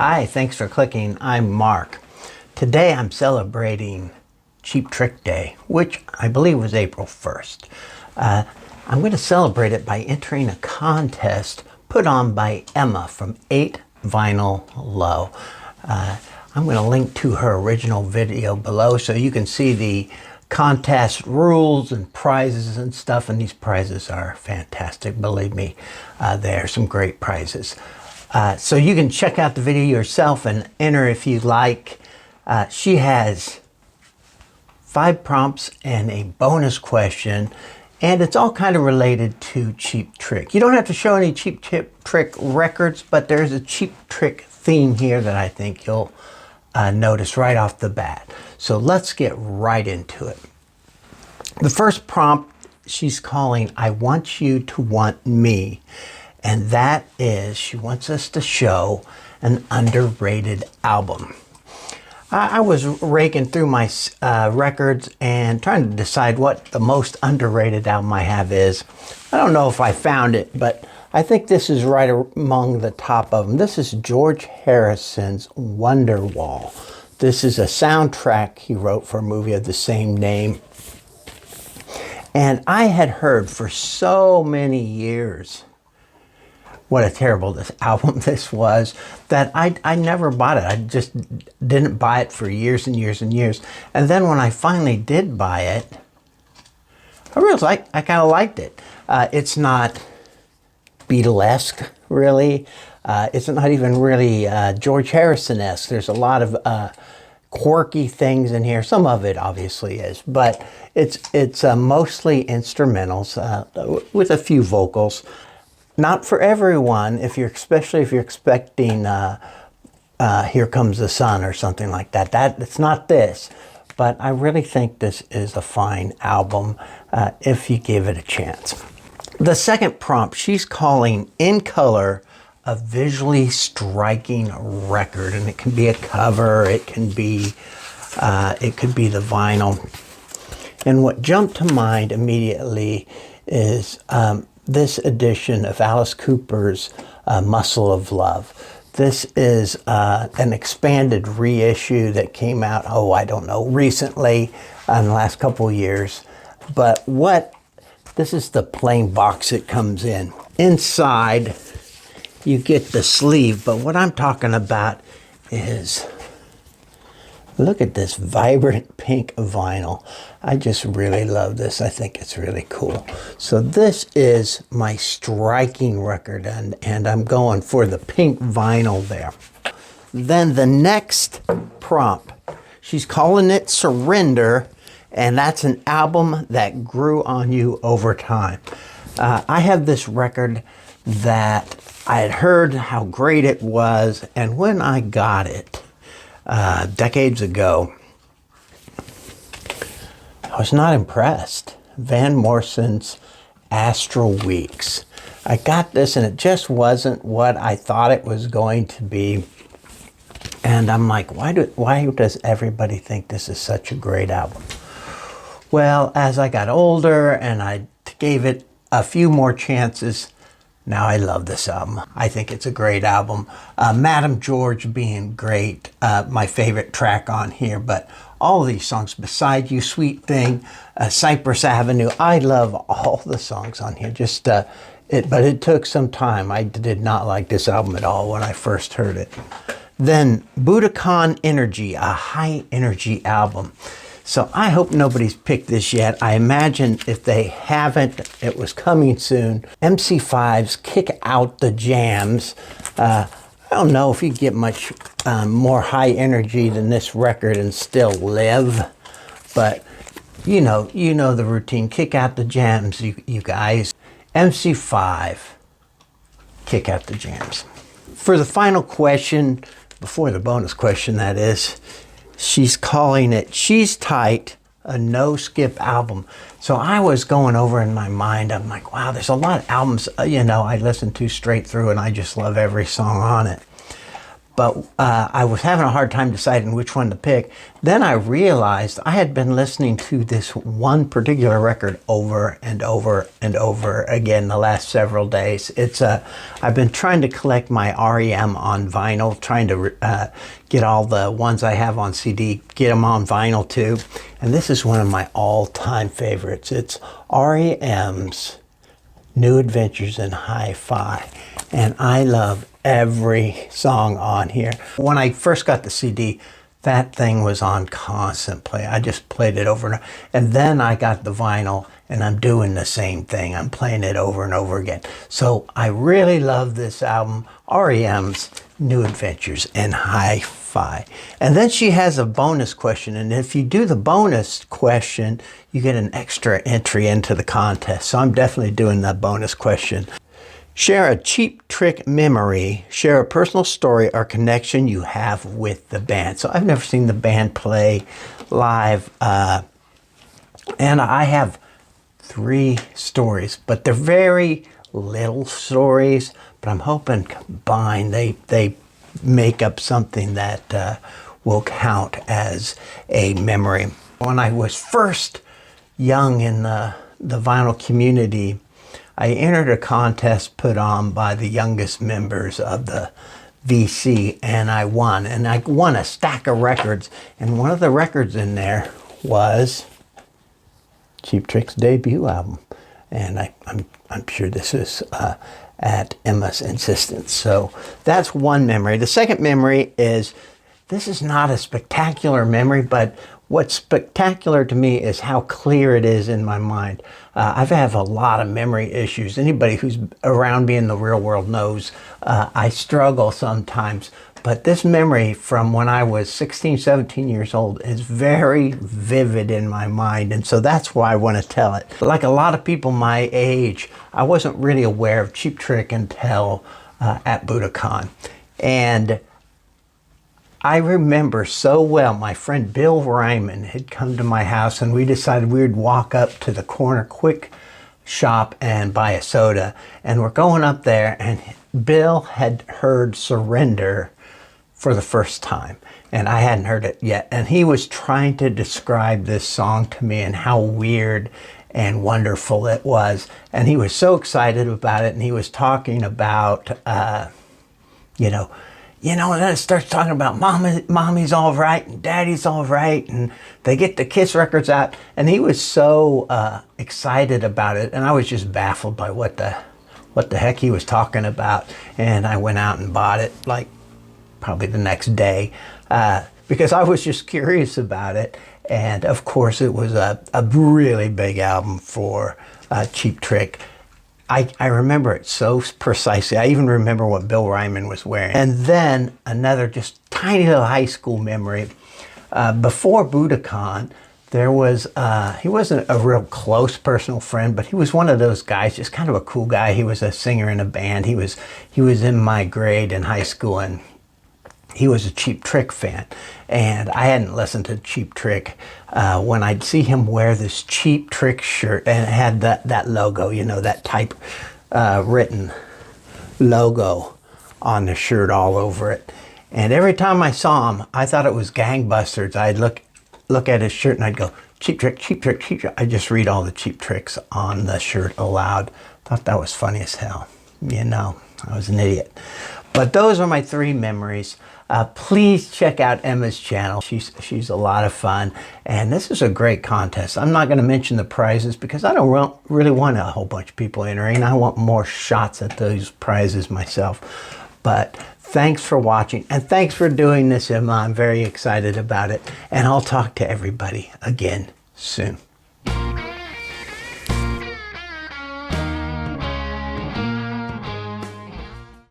Hi, thanks for clicking. I'm Mark. Today I'm celebrating Cheap Trick Day, which I believe was April 1st. I'm going to celebrate it by entering a contest put on by Emma from 8 Vinyl Low. I'm going to link to her original video below so you can see the contest rules and prizes and stuff, and these prizes are fantastic. Believe me, there are some great prizes. So you can check out the video yourself and enter if you like. She has 5 prompts and a bonus question, and it's all kind of related to Cheap Trick. You don't have to show any Cheap Trick records, but there's a Cheap Trick theme here that I think you'll notice right off the bat. So let's get right into it. The first prompt she's calling I Want You to Want Me. And that is, she wants us to show an underrated album. I was raking through my records and trying to decide what the most underrated album I have is. I don't know if I found it, but I think this is right among the top of them. This is George Harrison's Wonderwall. This is a soundtrack he wrote for a movie of the same name. And I had heard for so many years what a terrible album this was, that I never bought it. I just didn't buy it for years and years and years. And then when I finally did buy it, I kind of liked it. It's not Beatlesque, really. It's not even really George Harrison-esque. There's a lot of quirky things in here. Some of it obviously is, but it's mostly instrumentals with a few vocals. Not for everyone, especially if you're expecting Here Comes the Sun or something like that. It's not this, but I really think this is a fine album if you give it a chance. The second prompt, she's calling In Color a visually striking record, and it can be a cover, it could be the vinyl. And what jumped to mind immediately is this edition of Alice Cooper's Muscle of Love. This is an expanded reissue that came out, I don't know, recently, in the last couple of years. But this is the plain box it comes in. Inside, you get the sleeve, but what I'm talking about is, look at this vibrant pink vinyl. I just really love this. I think it's really cool. So this is my striking record, and I'm going for the pink vinyl there. Then the next prompt, she's calling it Surrender, and that's an album that grew on you over time. I have this record that I had heard how great it was, and when I got it, decades ago, I was not impressed. Van Morrison's Astral Weeks. I got this and it just wasn't what I thought it was going to be. And I'm like, why does everybody think this is such a great album? Well, as I got older and I gave it a few more chances, now I love this album. I think it's a great album. Madam George being great, my favorite track on here, but all these songs, Beside You, Sweet Thing, Cypress Avenue, I love all the songs on here. But it took some time. I did not like this album at all when I first heard it. Then Budokan Energy, a high energy album. So I hope nobody's picked this yet. I imagine if they haven't, it was coming soon. MC5's Kick Out the Jams. I don't know if you get much more high energy than this record and still live, but you know the routine. Kick out the jams, you guys. MC5, Kick Out the Jams. For the final question, before the bonus question that is, she's calling it She's Tight, a no-skip album. So I was going over in my mind, I'm like, wow, there's a lot of albums, I listen to straight through and I just love every song on it. but I was having a hard time deciding which one to pick. Then I realized I had been listening to this one particular record over and over and over again the last several days. I've been trying to collect my REM on vinyl, trying to get all the ones I have on CD, get them on vinyl too. And this is one of my all-time favorites. It's REM's New Adventures in Hi-Fi. And I love every song on here. When I first got the CD, that thing was on constant play. I just played it over and over. And then I got the vinyl, and I'm doing the same thing. I'm playing it over and over again. So I really love this album, REM's New Adventures in Hi-Fi. And then she has a bonus question, and if you do the bonus question, you get an extra entry into the contest. So I'm definitely doing that bonus question. Share a Cheap Trick memory. Share a personal story or connection you have with the band. So I've never seen the band play live, and I have 3 stories, but they're very little stories, but I'm hoping combined they make up something that will count as a memory. When I was first young in the vinyl community, I entered a contest put on by the youngest members of the VC, and I won. And I won a stack of records, and one of the records in there was Cheap Trick's debut album. And I'm sure this is at Emma's insistence. So that's one memory. The second memory is, this is not a spectacular memory, but what's spectacular to me is how clear it is in my mind. I have a lot of memory issues. Anybody who's around me in the real world knows I struggle sometimes. But this memory from when I was 16, 17 years old is very vivid in my mind. And so that's why I want to tell it. Like a lot of people my age, I wasn't really aware of Cheap Trick until at Budokan. And I remember so well, my friend Bill Ryman had come to my house, and we decided we would walk up to the corner quick shop and buy a soda. And we're going up there, and Bill had heard Surrender for the first time, and I hadn't heard it yet. And he was trying to describe this song to me and how weird and wonderful it was. And he was so excited about it, and he was talking about, and then it starts talking about mommy's all right and daddy's all right, and they get the Kiss records out. And he was so excited about it, and I was just baffled by what the heck he was talking about. And I went out and bought it, like probably the next day, because I was just curious about it. And of course, it was a really big album for Cheap Trick. I remember it so precisely. I even remember what Bill Ryman was wearing. And then another just tiny little high school memory. Before Budokan, there was, he wasn't a real close personal friend, but he was one of those guys, just kind of a cool guy. He was a singer in a band. He was in my grade in high school, and he was a Cheap Trick fan. And I hadn't listened to Cheap Trick. When I'd see him wear this Cheap Trick shirt, and it had that logo, that type written logo on the shirt all over it. And every time I saw him, I thought it was Gangbusters. I'd look at his shirt and I'd go, Cheap Trick, Cheap Trick, Cheap Trick. I just read all the Cheap Tricks on the shirt aloud. Thought that was funny as hell. I was an idiot. But those are my 3 memories. Please check out Emma's channel. She's a lot of fun, and this is a great contest. I'm not going to mention the prizes because I don't really want a whole bunch of people entering. I want more shots at those prizes myself. But thanks for watching, and thanks for doing this, Emma. I'm very excited about it, and I'll talk to everybody again soon.